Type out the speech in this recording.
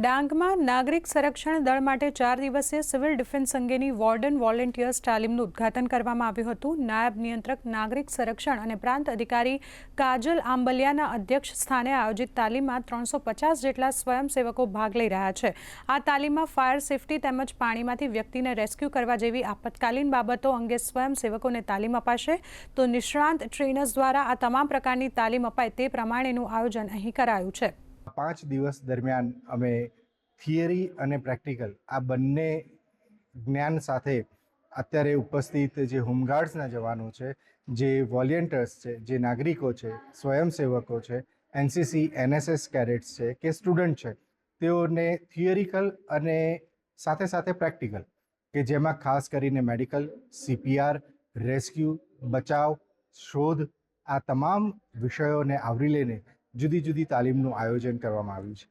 ડાંગમાં નાગરિક સંરક્ષણ દળ માટે 4 દિવસીય સિવિલ ડિફેન્સ અંગેની વોર્ડન વોલેન્ટિયર્સ તાલીમનું ઉદ્ઘાટન કરવામાં આવ્યું હતું. નાયબ નિયંત્રક નાગરિક સંરક્ષણ અને પ્રાંત અધિકારી કાજલ આંબલિયાના અધ્યક્ષ સ્થાને આયોજિત તાલીમમાં 350 જેટલા સ્વયંસેવકો ભાગ લઈ રહ્યા છે. આ તાલીમમાં ફાયર સેફટી તેમજ પાણીમાંથી વ્યક્તિને રેસ્ક્યુ કરવા જેવી આપતકાલીન બાબતો અંગે સ્વયંસેવકોને તાલીમ અપાશે. તો નિષ્ણાંત ટ્રેનર્સ દ્વારા આ તમામ પ્રકારની તાલીમ અપાય તે પ્રમાણેનું આયોજન અહીં કરાયું છે. 5 દિવસ દરમિયાન અમે થિયરી અને પ્રેક્ટિકલ આ બંને જ્ઞાન સાથે અત્યારે ઉપસ્થિત જે હોમગાર્ડ્સના જવાનો છે, જે વોલેન્ટિયર્સ છે, જે નાગરિકો છે, સ્વયંસેવકો છે, એનસીસી એનએસએસ કેડેટ્સ છે કે સ્ટુડન્ટ છે, તેઓને થિયરિકલ અને સાથે સાથે પ્રેક્ટિકલ કે જેમાં ખાસ કરીને મેડિકલ, CPR, રેસ્ક્યુ, બચાવ, શોધ આ તમામ વિષયોને આવરી લઈને જુદી જુદી તાલીમનું આયોજન કરવામાં આવ્યું છે.